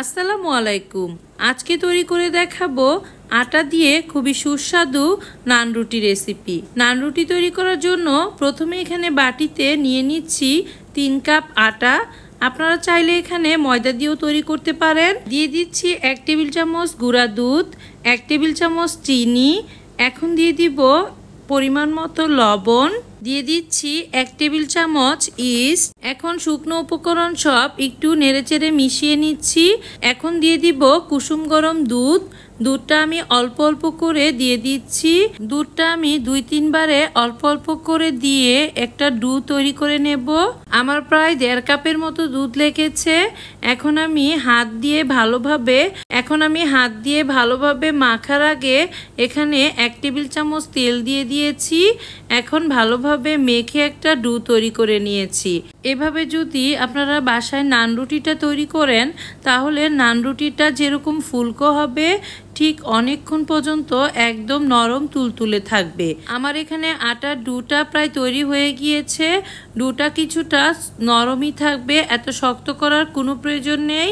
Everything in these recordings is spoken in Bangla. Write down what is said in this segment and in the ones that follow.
আসসালামু আলাইকুম। আজকে তৈরি করে দেখাবো আটা দিয়ে খুবই সুস্বাদু নান রুটি রেসিপি। নান রুটি তৈরি করার জন্য প্রথমে এখানে বাটিতে নিয়ে নিচ্ছি 3 কাপ আটা। আপনারা চাইলে এখানে ময়দা দিয়েও তৈরি করতে পারেন। দিয়ে দিচ্ছি 1 টেবিল চামচ গুঁড়া দুধ, 1 টেবিল চামচ চিনি, এখন দিয়ে দিব পরিমাণ মতো লবণ, দিয়ে দিচ্ছি 1 টেবিল চামচ ইস্ট। এখন শুকনো উপকরণ সব একটু নেড়েচেড়ে মিশিয়ে নিচ্ছি। এখন দিয়ে দিব কুসুম গরম দুধ। দুধটা আমি অল্প অল্প করে দিয়ে দিচ্ছি। দুধটা আমি 2-3 বারে অল্প অল্প করে দিয়ে একটা ডু তৈরি করে নেব। আমার প্রায় 1.5 কাপের মতো দুধ লেগেছে। এখন আমি হাত দিয়ে ভালোভাবে মাখার আগে এখানে 1 টেবিল চামচ তেল দিয়ে দিয়েছি। এখন ভালোভাবে মেখে একটা ডু তৈরি করে নিয়েছি। এভাবে যদি আপনারা বাসায় নান রুটিটা তৈরি করেন তাহলে নান রুটিটা যেরকম ফুলকো হবে ঠিক অনেকক্ষণ পর্যন্ত একদম নরম তুলতুলে থাকবে। আমার এখানে আটার ডুটা প্রায় তৈরি হয়ে গিয়েছে। ডুটা কিছুটা নরমই থাকবে, এত শক্ত করার কোনো প্রয়োজন নেই।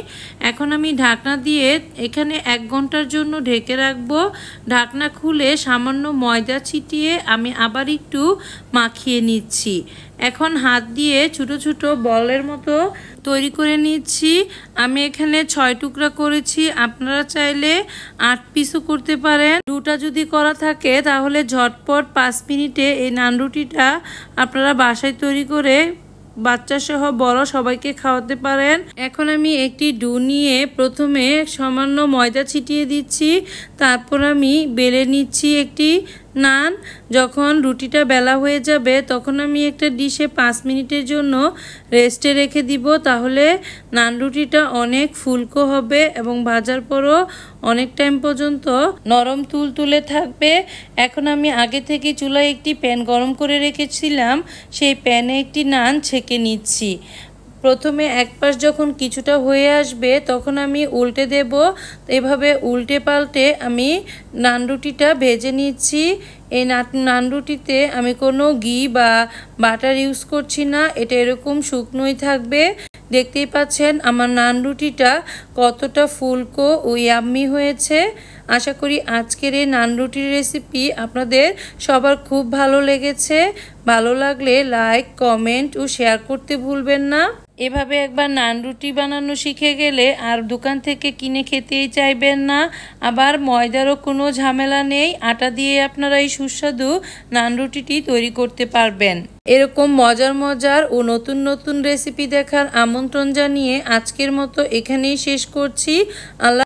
এখন আমি ঢাকনা দিয়ে এখানে 1 ঘন্টার জন্য ঢেকে রাখবো। ঢাকনা খুলে সামান্য ময়দা ছিটিয়ে আমি আবার একটু মাখিয়ে নিচ্ছি। এখন হাত দিয়ে ছোট ছোট বলের মতো তৈরি করে নিচ্ছি। আমি এখানে 6 টুকরা করেছি, আপনারা চাইলে 8 পিসও করতে পারেন। ডুটা যদি করা থাকে তাহলে ঝটপট 5 মিনিটে এই নান রুটিটা আপনারা বাসায় তৈরি করে বাচ্চা সহ বড় সবাইকে খাওয়াতে পারেন। এখন আমি একটি ডু নিয়ে প্রথমে সামান্য ময়দা ছিটিয়ে দিচ্ছি, তারপর আমি বেলে নিচ্ছি একটি নান। যখন রুটিটা বেলা হয়ে যাবে তখন আমি একটা ডিশে 5 মিনিটের জন্য রেস্টে রেখে দিব। তাহলে নান রুটিটা অনেক ফুলকো হবে এবং ভাজার পরও অনেক টাইম পর্যন্ত নরম তুলতুলে থাকবে। এখন আমি আগে থেকে চুলায় একটি প্যান গরম করে রেখেছিলাম, সেই প্যানে একটি নান ছেঁকে নিচ্ছি। প্রথমে এক পাশ যখন কিছুটা হয়ে আসবে তখন আমি উল্টে দেব। এভাবে উল্টে পাল্টে আমি নান রুটিটা ভেজে নিচ্ছি। এই নান রুটিতে আমি কোনো ঘি বা বাটার ইউজ করছি না, এটা এরকম শুকনোই থাকবে। দেখতেই পাচ্ছেন আমার নান রুটিটা কতটা ফুলকো ও ইয়াম্মি হয়েছে। আশা করি আজকের এই নান রুটির রেসিপি আপনাদের সবার খুব ভালো লেগেছে। ভালো লাগলে লাইক, কমেন্ট ও শেয়ার করতে ভুলবেন না। এভাবে একবার নান রুটি বানানো শিখে গেলে আর দোকান থেকে কিনে খেতেই চাইবেন না। আবার ময়দারও কোনো ঝামেলা নেই, আটা দিয়ে আপনারা এই সুস্বাদু নান রুটিটি তৈরি করতে পারবেন। এরকম মজার ও নতুন নতুন রেসিপি দেখার আমন্ত্রণ জানিয়ে আজকের মতো এখানেই শেষ করছি। আল্লাহ।